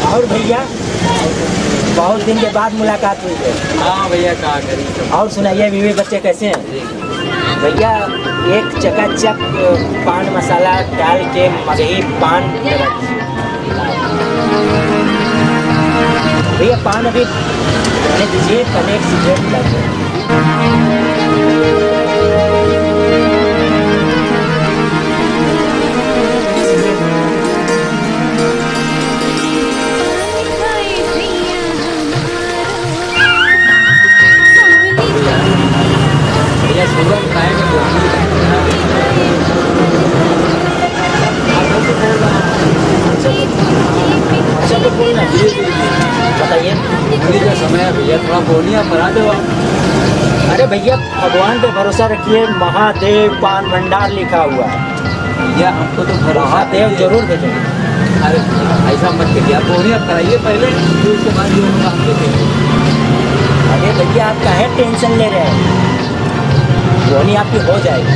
और भैया बहुत दिन के बाद मुलाकात हुई है। हाँ भैया क्या करें। और सुनाइए बीवी बच्चे कैसे हैं? भैया एक चकाचक पान मसाला डाल के मगही पान लगा दीजिए। भैया पान अभी रहने दीजिए, पहले एक सिगरेट लाइए। भैया सुबह खाएंगे तो अच्छा तो कोई ना बताइए। होली का समय है भैया, थोड़ा बोनिया बना दो आप। अरे भैया भगवान पे भरोसा रखिए, महादेव पान भंडार लिखा हुआ है। भैया हमको तो भरोसा महादेव जरूर भेजेंगे। अरे ऐसा मत करिए, आप बोनिया कराइए पहले, फिर उसके बाद जो होगा हम देखेंगे। अरे भैया आप काहे टेंशन ले रहे हैं, बोनी आपकी हो जाएगी।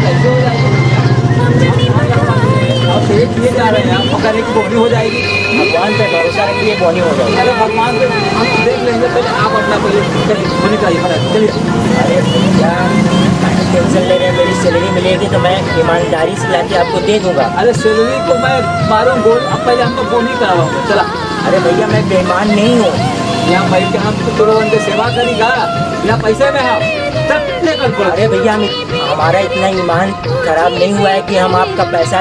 कैसे हो जाएगी? आप सेठ किए जा रहे हैं, आप पकड़ एक बोनी हो जाएगी। भगवान पे भरोसा रखिए, बोनी हो जाएगी। अरे भगवान पे हम देख लेंगे, पहले आप अपना पहले बोनी कराइए। चलिए। अरे भैया काहे टेंशन ले रहे हैं, मेरी सैलरी मिलेगी तो मैं ईमानदारी से लाके आपको दे दूंगा। अरे सैलरी को मैं मारूं गोल, अब पहले हमको बोनी कराऊंगा। चला। अरे भैया मैं बेईमान नहीं हूँ। यहाँ बैठ के हम तो थोड़ा उनके सेवा करेगा या पैसे में हम तब लेकर पड़ा। अरे भैया हमारा इतना ईमान खराब नहीं हुआ है कि हम आपका पैसा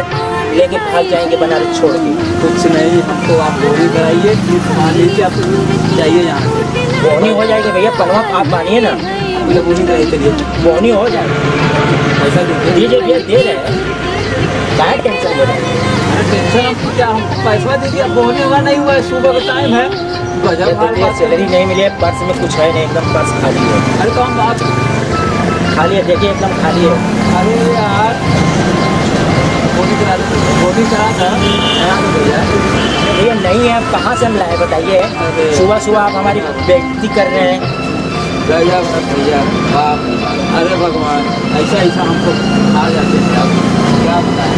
लेके भाग जाएंगे बनारस छोड़ के। कुछ नहीं, हमको आप बोनी कराइए, फिर मान लीजिए आप जाइए यहाँ से। बोनी हो जाएगी भैया, पनवा आप मानिए ना। मुझे बोनी कराइए, चलिए। बोनी हो जाएगी। पैसा दीजिए। दीजिए भैया, दे रहे हैं, क्या टेंशन ले रहे हैं? अरे टेंशन हमको क्या, हम पैसा दीजिए, अब बोनी हुआ नहीं हुआ है, सुबह का टाइम है। गजब हाल बात है। सैलरी नहीं मिली है, पर्स में कुछ है नहीं, एकदम पर्स खाली है। अरे तो हम बात खाली है, देखिए एकदम खाली है। अरे यार बोनी करा दो, बोनी करा था भैया। भैया नहीं है, अब कहाँ से हम लाए बताइए। सुबह सुबह आप हमारी बेइज्जती कर रहे हैं। भैया भैया बाप, अरे भगवान, ऐसा ऐसा हमको आ जाते हैं, आप क्या बताएं।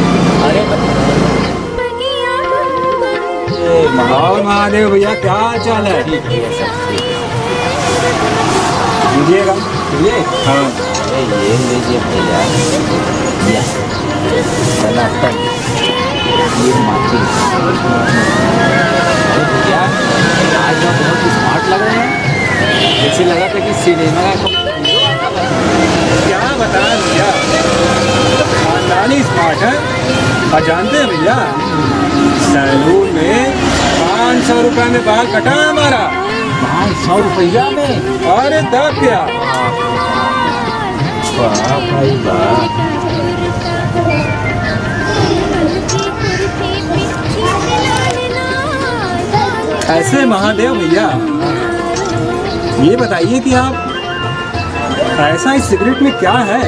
अरे और महादेव भैया क्या चाल है? ठीक है सब ठीक है। दीजिएगा। ये हाँ ये लीजिए भैया, ये सनातन, ये माचिस। अरे भैया आज आप बहुत स्मार्ट लग रहे हैं, जैसे लगा था कि सिनेमा का क्या बताएं भैया, खानदानी स्मार्ट है। और जानते हैं भैया, सैलून में 500 रुपये में बाल कटा है हमारा। 500 रुपया में? अरे तब क्या, वाह भाई वाह। ऐसे महादेव भैया ये बताइए कि आप ऐसा इस सिगरेट में क्या है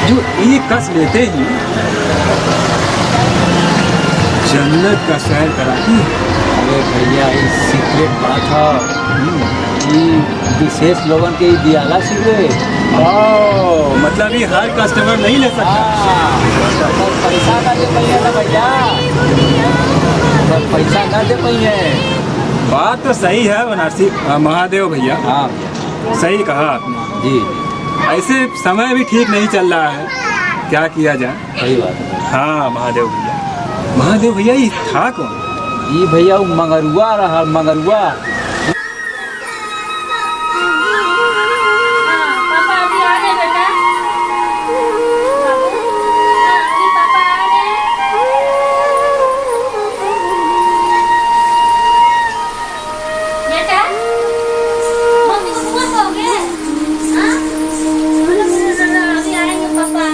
जो एक कस लेते ही जन्नत का सैर कराती है? अरे भैया इस सिगरेट बात है, ये विशेष लोगों के ही दियाला सिगरेट। ओह, मतलब ये हर कस्टमर नहीं ले सकता। तो पैसा ना दे पाइए ना भैया, तो पैसा ना दे पाइए। बात तो सही है बनारसी महादेव भैया, हाँ सही कहा आपने। जी, ऐसे समय भी ठीक नहीं चल रहा है, क्या किया जाए। सही बात है। हाँ महादेव भैया, महादेव भैया ये था कौन? ये भैया वो मंगरुआ रहा, मंगरुआ। पापा अभी आ रहे बेटा। अभी पापा आ रहे बेटा। मम्मी को सोओगे? हाँ? अभी आएंगे पापा।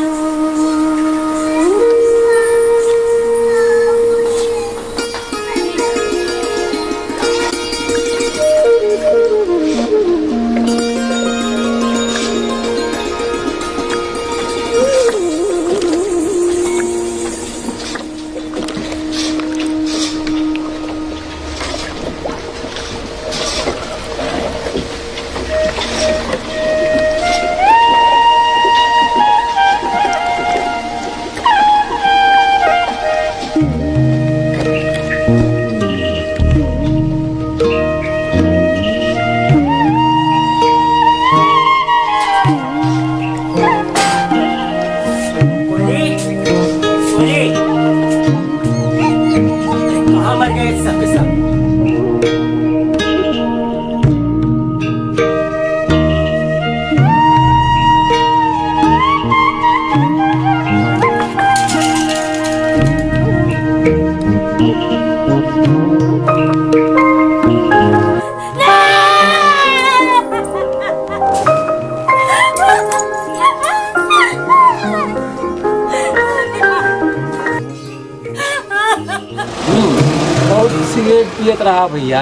बहुत सिगरेट पियत रहा भैया,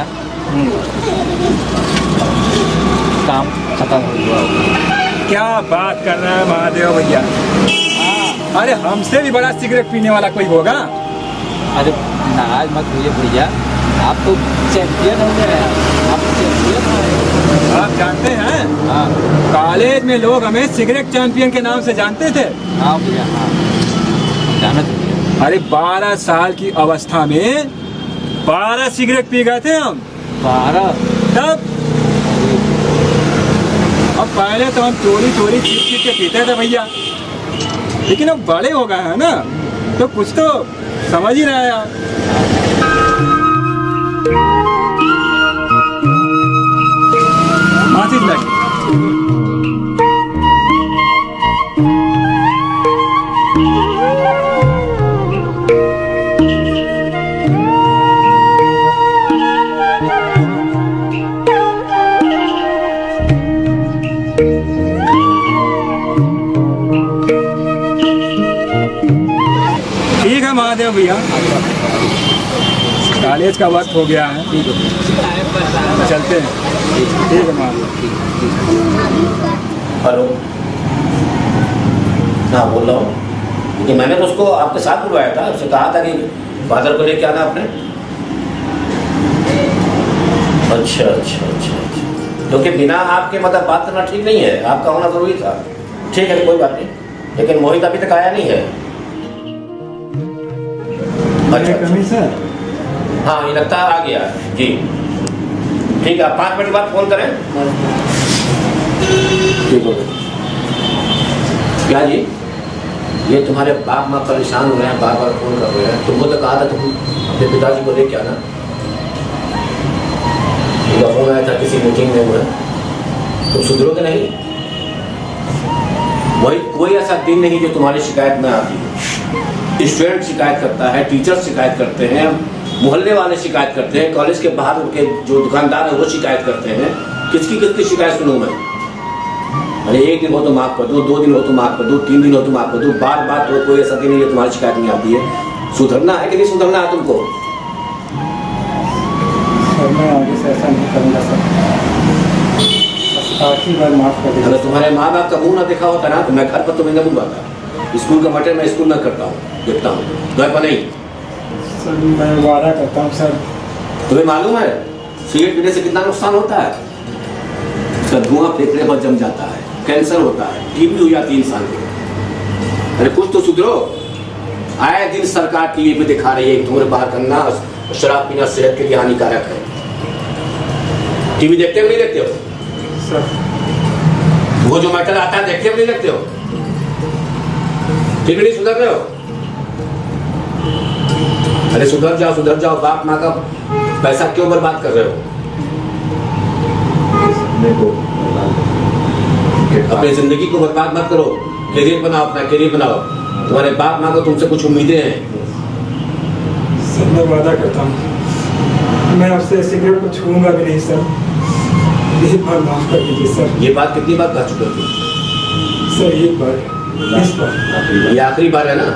काम खत्म हो गया। क्या बात कर रहा है महादेव भैया? हाँ, अरे हमसे भी बड़ा सिगरेट पीने वाला कोई होगा? अरे नाराज मत होइए भैया, आप तो चैंपियन हो गए हैं, आप चैंपियन हैं। आप जानते हैं, हाँ कॉलेज में लोग हमें सिगरेट चैंपियन के नाम से जानते थे। हाँ भैया, हाँ जाना तो भैया। अरे 12 साल की अवस्था में 12 सिगरेट पी गए थे हम। 12? तब अब पहले तो हम चोरी चोरी चीख चीख के पीते थे भैया, लेकिन अब बड़े हो गए हैं ना, तो कुछ तो समझ ही रहे हैं आप। माचिस लगी। ठीक है महादेव भैया, कॉलेज का वक्त हो गया है, चलते हैं। ठीक है महादेव। हेलो, हाँ बोल रहा हूँ कि मैंने तो उसको आपके साथ बुलवाया था, उससे कहा था कि फादर को लेके आना आपने। अच्छा अच्छा अच्छा अच्छा, क्योंकि बिना आपके मतलब बात करना ठीक नहीं है, आपका होना जरूरी था। ठीक है, कोई बात नहीं, लेकिन मोहित अभी तक आया नहीं है। अच्छा कमी सर। हाँ, ये लगता है आ गया जी। ठीक है, आप 5 मिनट बाद फोन करें। ठीक हो गया। क्या जी, ये तुम्हारे बाप माँ परेशान हो रहे हैं, बार बार फोन कर रहे हैं। तुमको तो कहा था तुम अपने पिताजी को लेके आना। उनका फोन आया था किसी मीटिंग में हुआ, तुम सुधरोगे नहीं। वही कोई ऐसा दिन नहीं जो तुम्हारी शिकायत में आती है। स्टूडेंट शिकायत करता है, टीचर शिकायत करते हैं, मोहल्ले वाले शिकायत करते हैं, कॉलेज के बाहर उनके जो दुकानदार है वो शिकायत करते हैं। किसकी शिकायत सुनूं मैं? अरे 1 दिन हो तो माफ कर दो, 2 दिन हो तो माफ कर दो, 3 दिन हो तो माफ कर दो, बार बार तो कोई ऐसा दिन नहीं है तुम्हारी शिकायत नहीं आती है। सुधरना है कि नहीं सुधरना है तुमको? सर मैं आगे से ऐसा नहीं करूँगा सर, आखिरी बार माफ कर दीजिए। अगर तुम्हारे माँ बाप का मुंह ना देखा होता ना तो मैं घर पर तुम्हें न बुलवाता। स्कूल का मटर मैं स्कूल में करता हूँ, देखता हूँ, घर पर नहीं। सर मैं वादा करता हूँ सर। तुम्हें मालूम है सिगरेट पीने से कितना नुकसान होता है? उसका धुआं फेफड़े पर जम जाता है, कैंसर होता है, टीबी हो जाती है इंसान को। अरे कुछ तो सुधरो। आए दिन सरकार टीवी पे दिखा रही है धूम्रपान करना, शराब पीना सेहत के लिए हानिकारक है। टीवी देखते हो नहीं देखते हो? सर वो जो मैटर आता है देखते हो नहीं देखते हो? ठीक नहीं सुधर रहे हो? अरे सुधर जाओ, बाप माँ का पैसा क्यों बर्बाद कर रहे हो? अपनी जिंदगी को बर्बाद मत करो, करियर बनाओ, अपना करियर बनाओ। तुम्हारे बाप माँ को तुमसे कुछ उम्मीदें हैं। सर मैं वादा करता हूँ मैं आपसे सिगरेट को छूऊंगा भी नहीं सर। एक बार माफ कर दीजिए सर। ये बात कितनी बार कह चुके हो तुम? सर एक बार, इस बार। ये आखिरी बार है ना?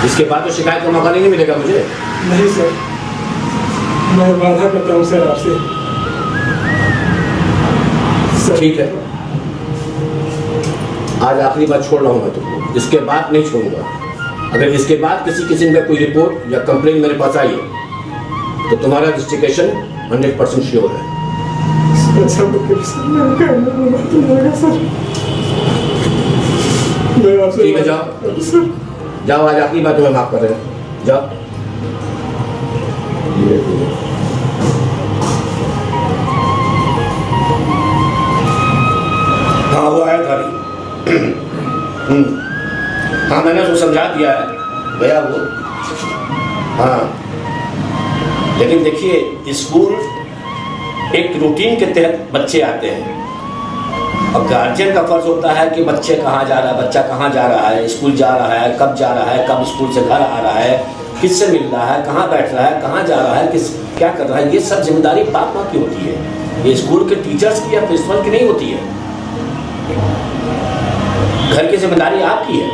इसके बाद तो शिकायत का मौका नहीं मिलेगा मुझे। नहीं सर, मैं वादा करता हूँ सर आपसे। सर ठीक है, आज आखिरी बार छोड़ रहा हूँ मैं तुमको, इसके बाद नहीं छोड़ूंगा। अगर इसके बाद किसी किस्म का कोई रिपोर्ट या कंप्लेन मेरे पास आई तो तुम्हारा रजिस्ट्रेशन 100% श्योर है। ठीक है, जाओ, आज आखिरी बार तुम्हें माफ कर रहे हैं, जाओ। हाँ वो आया था। हाँ मैंने उसको समझा दिया है भैया वो। हाँ लेकिन देखिए, स्कूल एक रूटीन के तहत बच्चे आते हैं और गार्जियन का फर्ज होता है कि बच्चे कहाँ जा रहा है, बच्चा कहाँ जा रहा है, स्कूल जा रहा है, कब जा रहा है, कब स्कूल से घर आ रहा है, किससे मिल रहा है, कहाँ बैठ रहा है, कहाँ जा रहा है, किस क्या कर रहा है। ये सब जिम्मेदारी बाप माँ की होती है, ये स्कूल के टीचर्स की या प्रिंसिपल की नहीं होती है। घर की जिम्मेदारी आपकी है।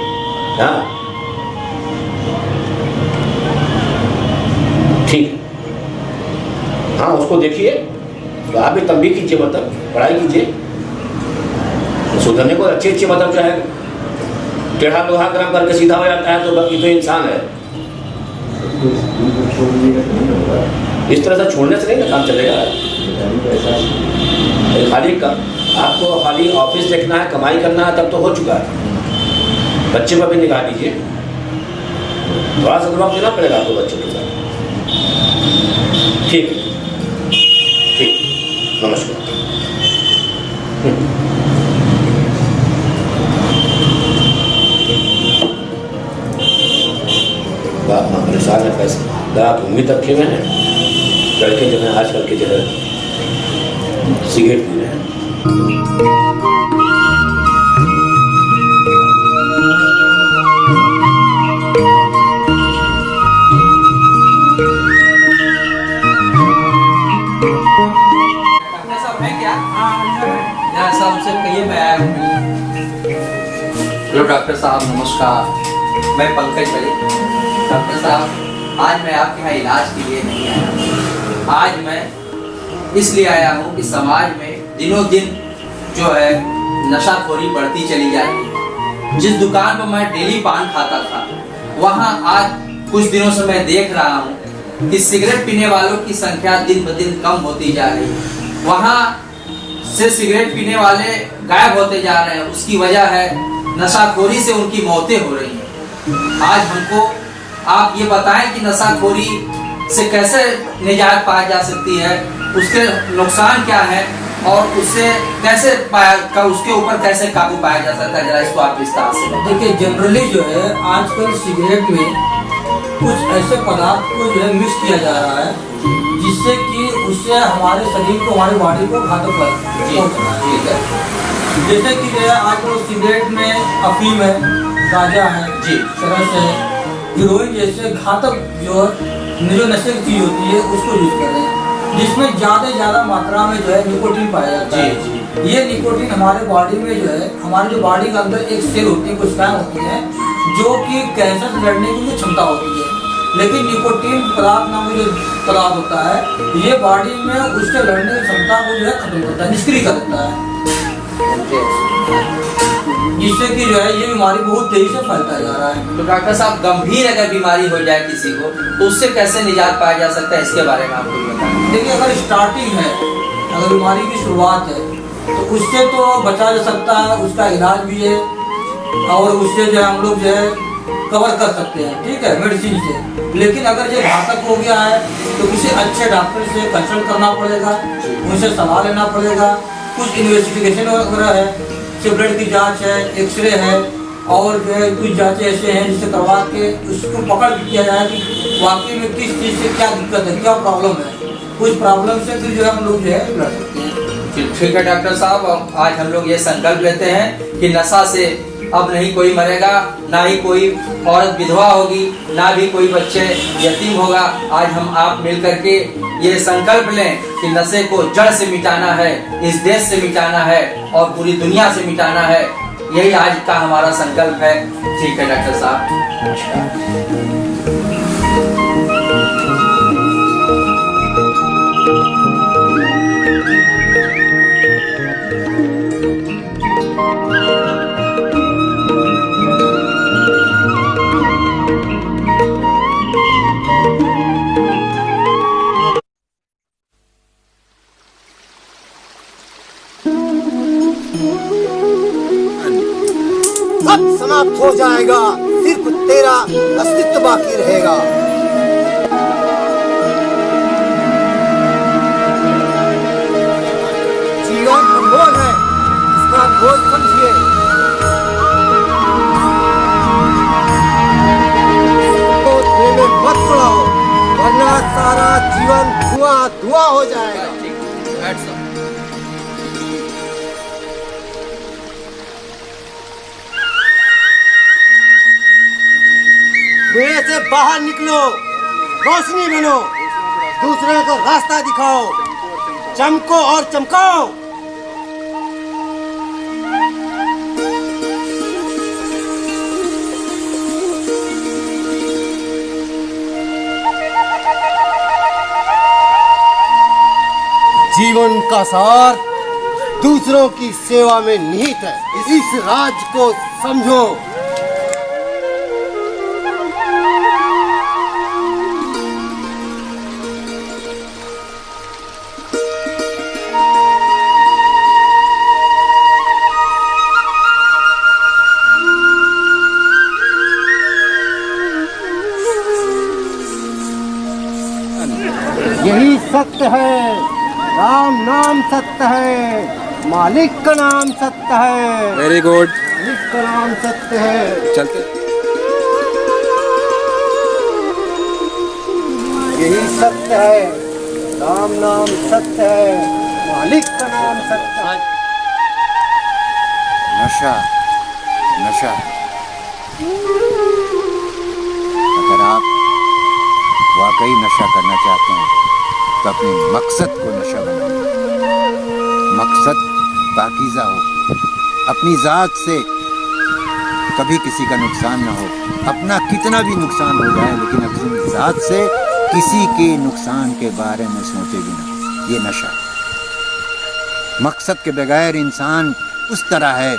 हाँ ठीक है, हाँ उसको देखिए, तो आप भी तंबीह कीजिए, मतलब पढ़ाई कीजिए, सुधरने को अच्छे मतलब जो है टेढ़ा लोहा गर्म करके सीधा हो जाता है तो बाकी तो इंसान है। इस तरह से छोड़ने से नहीं ना काम चलेगा। खाली आपको खाली ऑफिस देखना है, कमाई करना है, तब तो हो चुका है। बच्चे पर भी निगाह दीजिए, थोड़ा सा दबाव देना पड़ेगा आपको बच्चों के साथ। ठीक ठीक, नमस्कार। परेशान है पैसे आप उम्मीद रखे हुए हैं, लड़के जो है आजकल के जो है सिगरेट पी रहे हैं। हेलो डॉक्टर साहब, नमस्कार। मैं पंकज बले। डॉक्टर साहब, आज मैं आपके यहाँ इलाज के लिए नहीं आया। आज मैं इसलिए आया हूँ कि समाज में दिनों दिन जो है नशाखोरी बढ़ती चली जा रही है। जिस दुकान पर मैं डेली पान खाता था, वहाँ आज कुछ दिनों से मैं देख रहा हूँ कि सिगरेट पीने वालों की संख्या दिन ब दिन कम होती जा रही है। वहाँ से सिगरेट पीने वाले गायब होते जा रहे हैं। उसकी वजह है नशाखोरी से उनकी मौतें हो रही हैं। आज हमको आप ये बताएं कि नशाखोरी से कैसे निजात पाई जा सकती है, उसके नुकसान क्या है और उससे कैसे उसके ऊपर कैसे काबू पाया जा सकता है, जरा इसको आप विस्तार से बताएं। देखिए, जनरली जो है आजकल सिगरेट में कुछ ऐसे पदार्थ को जो है मिक्स किया जा रहा है जिससे कि उससे हमारे शरीर को, हमारी बॉडी को घातक पहुंचना है। जैसे कि जो है आजकल सिगरेट में अफीम है, गांजा है, चरस है, हीरोइन जैसे घातक जो नशे की चीज होती है उसको यूज कर रहे हैं, जिसमें ज्यादा मात्रा में जो है निकोटीन पाया जाता है। ये निकोटीन हमारे बॉडी में जो है, हमारे जो बॉडी के अंदर एक सेल होती है, कोशिकाएं होती है जो कि कैंसर से लड़ने की जो क्षमता होती है, लेकिन निकोटीन पदार्थ नाम जो पदार्थ होता है, ये बॉडी में उसके लड़ने की क्षमता को जो है खत्म करता है, निष्क्रिय कर देता है, जिससे कि जो है ये बीमारी बहुत तेजी से फैलता जा रहा है। तो डॉक्टर साहब, गंभीर अगर बीमारी हो जाए किसी को तो उससे कैसे निजात पाया जा सकता है, इसके बारे में आपको बताएं। देखिए, अगर स्टार्टिंग है, अगर बीमारी की शुरुआत है तो उससे तो बचा जा सकता है, उसका इलाज भी है और उससे जो है हम लोग जो है कवर कर सकते हैं, ठीक है, मेडिसिन से। लेकिन अगर ये घातक हो गया है तो किसी अच्छे डॉक्टर से कंसल्ट करना पड़ेगा, उनसे सलाह लेना पड़ेगा। कुछ इन्वेस्टिगेशन वगैरह है, ब्लड की जांच है, एक्सरे है और जो है कुछ जांचें ऐसे हैं जिससे करवा के उसको पकड़ किया जाए कि वाकई में किस चीज़ से क्या दिक्कत है, क्या प्रॉब्लम है। कुछ प्रॉब्लम से फिर जो है हम लोग जो है लड़ सकते हैं। ठीक है डॉक्टर साहब, आज हम लोग ये संकल्प लेते हैं कि नशा से अब नहीं कोई मरेगा, ना ही कोई औरत विधवा होगी, ना भी कोई बच्चे यतीम होगा। आज हम आप मिल करके ये संकल्प लें कि नशे को जड़ से मिटाना है, इस देश से मिटाना है और पूरी दुनिया से मिटाना है। यही आज का हमारा संकल्प है। ठीक है डॉक्टर साहब, नमस्कार। सब समाप्त हो जाएगा, सिर्फ तेरा अस्तित्व बाकी रहेगा। जीवन अनमोल है, इसका बोझ समझिए। तो दिल में मत पड़ाओ, वरना सारा जीवन धुआं धुआं हो जाएगा। कुएं से बाहर निकलो, रोशनी बनो, दूसरे को रास्ता दिखाओ, चमको और चमकाओ। जीवन का सार दूसरों की सेवा में निहित है। इस राज को समझो। यही सत्य है, राम नाम सत्य है, मालिक का नाम सत्य है। वेरी गुड, मालिक का नाम सत्य है। चलते। यही सत्य है, राम नाम सत्य है, मालिक का नाम सत्य है। नशा नशा अगर आप वाकई नशा करना चाहते हैं तो अपने मकसद को नशा बनाइए। मकसद पाकीज़ा हो, अपनी ज़ात से कभी किसी का नुकसान ना हो। अपना कितना भी नुकसान हो जाए लेकिन अपनी ज़ात से किसी के नुकसान के बारे में सोचे भी ना। ये नशा है। मकसद के बगैर इंसान उस तरह है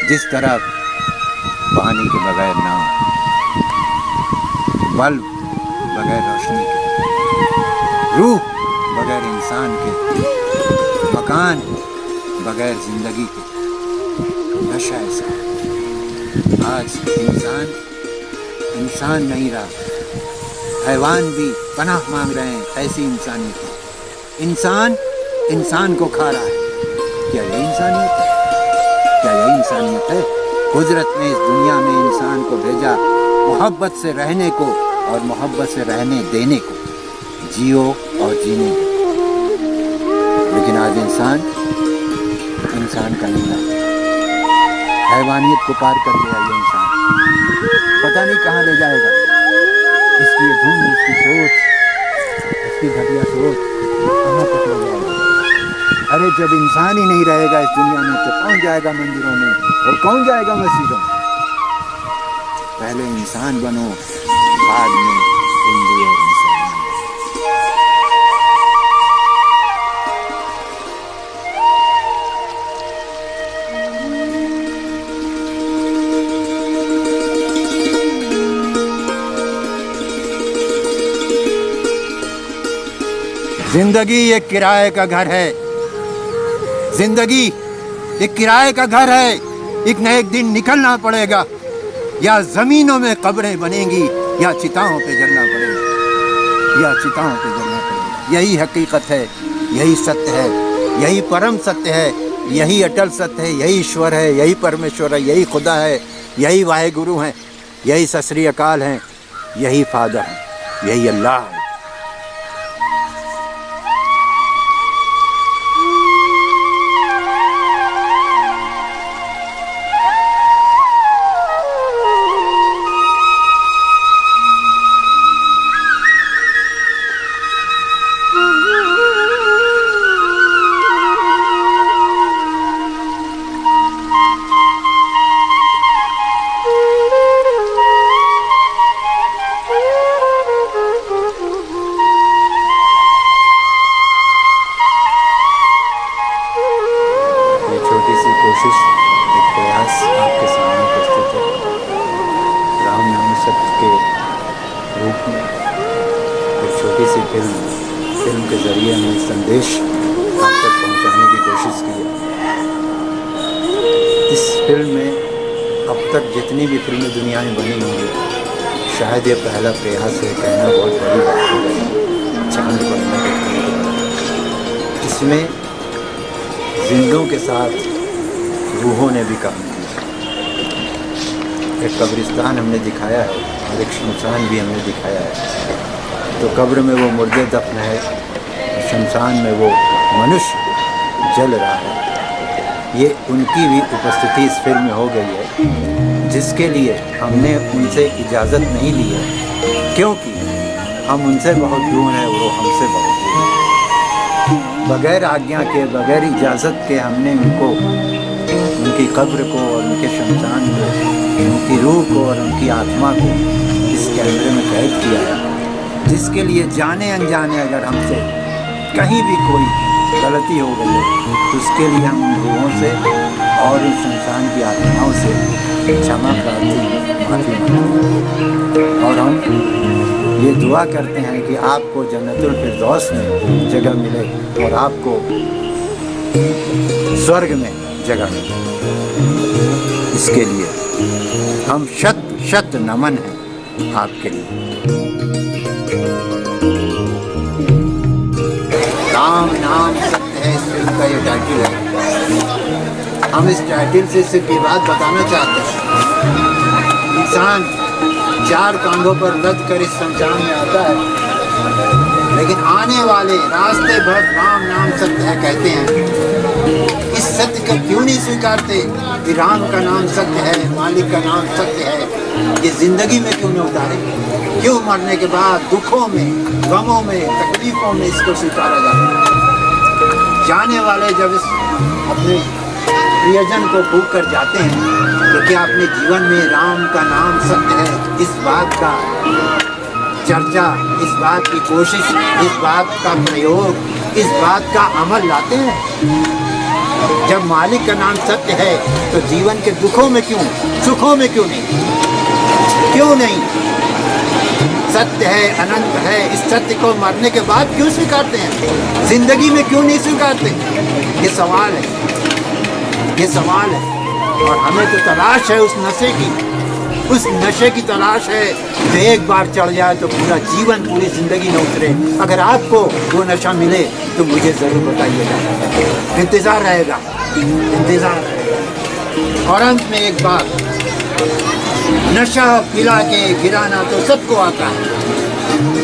जिस तरह पानी के बगैर नाव, बल्ब बगैर रोशनी के, रूह बगैर इंसान के, मकान बगैर जिंदगी के। नशा ऐसा है। आज इंसान नहीं रहा, हैवान भी पनाह मांग रहे हैं ऐसी इंसानियत है। इंसान को खा रहा है। क्या यही इंसानियत है? क्या यही इंसानियत है? कुदरत ने इस दुनिया में इंसान को भेजा मोहब्बत से रहने को और मोहब्बत से रहने देने को, जियो और जीने को। लेकिन आज इंसान का नहीं रहा, हैवानियत को पार कर गया ये इंसान। पता नहीं कहाँ ले जाएगा। इसकी ये धुन, इसकी सोच, इसकी घटिया सोच कहाँ तक ले जाएगा। अरे जब इंसान ही नहीं रहेगा इस दुनिया में तो कौन जाएगा मंदिरों में और कौन जाएगा मस्जिदों में? पहले इंसान बनो, बाद में हिंदू और मुसलमान। जिंदगी एक किराए का घर है। जिंदगी एक किराए का घर है। एक न एक दिन निकलना पड़ेगा। या जमीनों में कब्रें बनेंगी या चिताओं पे जलना पड़ेगा, या चिताओं पे जलना पड़ेगा। यही हकीकत है, यही सत्य है, यही परम सत्य है, यही अटल सत्य है, यही ईश्वर है, यही परमेश्वर है, यही खुदा है, यही वाहेगुरु हैं, यही सत श्री अकाल हैं, यही फादर है, यही अल्लाह है। फिल्म के जरिए हमने संदेश आप तक पहुंचाने की कोशिश की है। इस फिल्म में अब तक जितनी भी फिल्में दुनिया में बनी होंगी, शायद ये पहला प्रयास है। कहना बहुत बड़ी बात है, चांद पड़ने के। इसमें जिंदों के साथ रूहों ने भी काम किया। एक कब्रिस्तान हमने दिखाया है और एक शमशान भी हमने दिखाया है। तो कब्र में वो मुर्दे दफन है, शमशान में वो मनुष्य जल रहा है। ये उनकी भी उपस्थिति इस फिल्म में हो गई है, जिसके लिए हमने उनसे इजाज़त नहीं ली है, क्योंकि हम उनसे बहुत दूर हैं, वो हमसे बहुत दूर हैं। बग़ैर आज्ञा के, बग़ैर इजाज़त के हमने उनको, उनकी कब्र को और उनके शमशान को, उनकी रूह को और उनकी आत्मा को इस कैमरे में कैद किया है, जिसके लिए जाने अनजाने अगर हमसे कहीं भी कोई गलती हो गई है तो उसके लिए हम उन रूहों से और इस संसार की आत्माओं से क्षमा प्रार्थी माफ़ी मांगते हैं। और हम ये दुआ करते हैं कि आपको जन्नतुल फिरदौस में जगह मिले और आपको स्वर्ग में जगह मिले। इसके लिए हम शत शत नमन हैं आपके लिए। राम नाम सत्य है, इस फिल्म का ये टाइटल है। हम इस टाइटल से सिर्फ ये बात बताना चाहते हैं, इंसान 4 कांधों पर लद कर इस संसार में आता है, लेकिन आने वाले रास्ते भर राम नाम सत्य है कहते हैं। इस सत्य को क्यों नहीं स्वीकारते कि राम का नाम सत्य है, मालिक का नाम सत्य है, ये जिंदगी में क्यों नहीं उतारे? क्यों मरने के बाद दुखों में, गमों में, तकलीफों में इसको स्वीकारा जाता है? जाने वाले जब इस अपने प्रियजन को भूख कर जाते हैं तो क्या अपने जीवन में राम का नाम सत्य है, इस बात का चर्चा, इस बात की कोशिश, इस बात का प्रयोग, इस बात का अमल लाते हैं? जब मालिक का नाम सत्य है तो जीवन के दुखों में क्यों, सुखों में क्यों नहीं? क्यों नहीं? सत्य है, अनंत है, इस सत्य को मरने के बाद क्यों स्वीकारते हैं? जिंदगी में क्यों नहीं स्वीकारते? ये सवाल है, ये सवाल है। और हमें तो तलाश है उस नशे की, उस नशे की तलाश है जो एक बार चढ़ जाए तो पूरा जीवन, पूरी जिंदगी न उतरे। अगर आपको वो नशा मिले तो मुझे ज़रूर बताइएगा, इंतज़ार रहेगा, इंतज़ार रहेगा। और अंत में एक बात, नशा पिला के गिराना तो सबको आता है,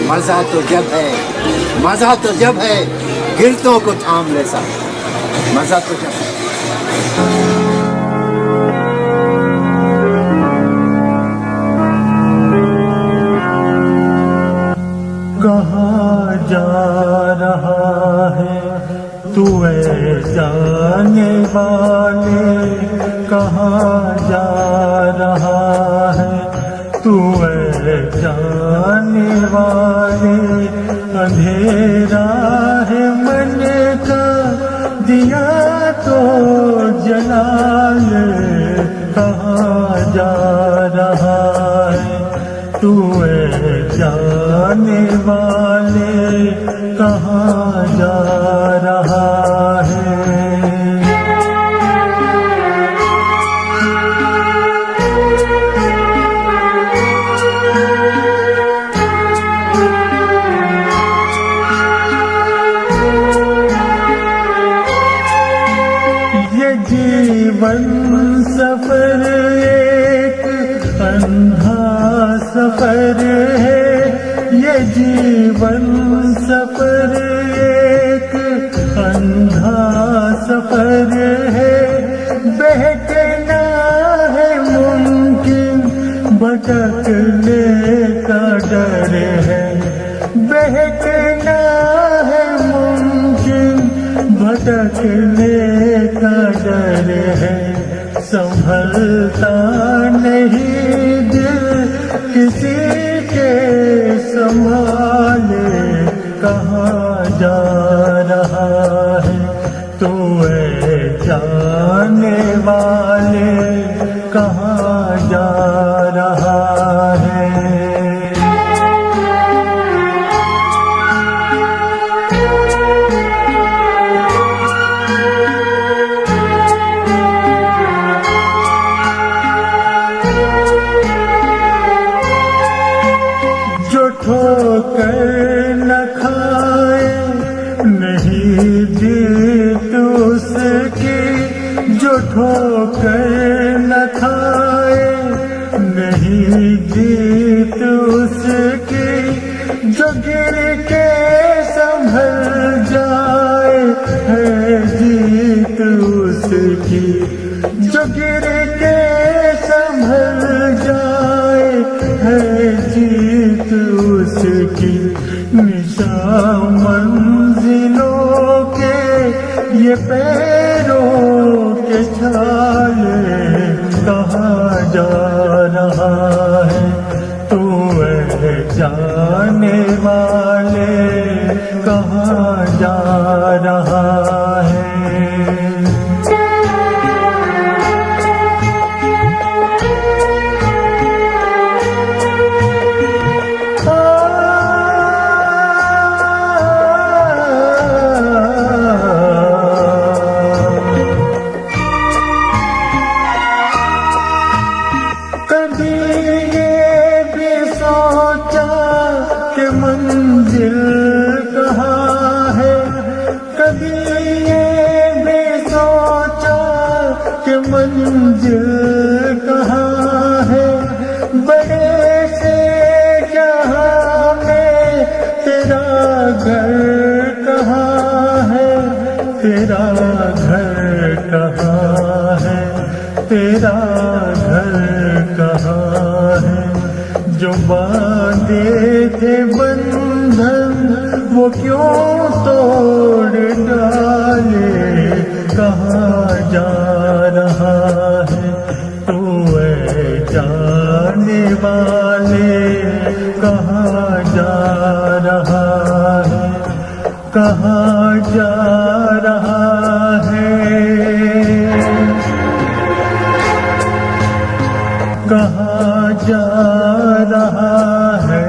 मज़ा तो जब है, मज़ा तो जब है गिरतों को थाम ले सा, मज़ा तो जब है। कहाँ जा रहा है तू ऐ जाने वाले, कहाँ जा रहा है तू ऐ जाने वाले। अंधेरा है मन का दिया तो जला ले, कहाँ जा रहा है तू ऐ जाने वाले, कहाँ जा रहा है। ये जीवन सफर एक अंधा सफर है, ये जीवन सफर एक अंधा सफर है। बहकना है मुमकिन, भटकने का डर है, बहकना है मुमकिन, भटकने का डर है। संभलता नहीं दिल किसी के संभाले, कहाँ जा रहा है तू ऐ जाने वाले, कहाँ जा रहा है। ठोकर न खाए नहीं जीत उसकी, जो ठोकर न खाए नहीं जीत उसकी, जो गिर के संभल जाए है जीत उसकी, जो गिर के संभल जाए है जीत उसकी। निशा मंजिलों के ये पैरों के छाले, कहाँ जा रहा है तू ऐ जाने वाले, कहाँ जा रहा है। कभी ये भी सोचा कि मंजिल कहाँ है, कभी ये भी सोचा कि मंजिल कहाँ है। बड़े से जहाँ में तेरा घर कहाँ है, तेरा घर कहाँ है, तेरा घर कहाँ है। जो बांधे थे बंधन वो क्यों तोड़ डाले, कहाँ जा रहा है तू ऐ जाने वाले, कहाँ जा रहा है, कहाँ जा रहा है, कहाँ जा रहा है,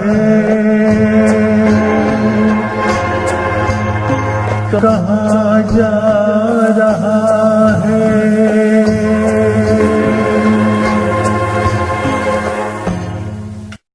कहाँ जा रहा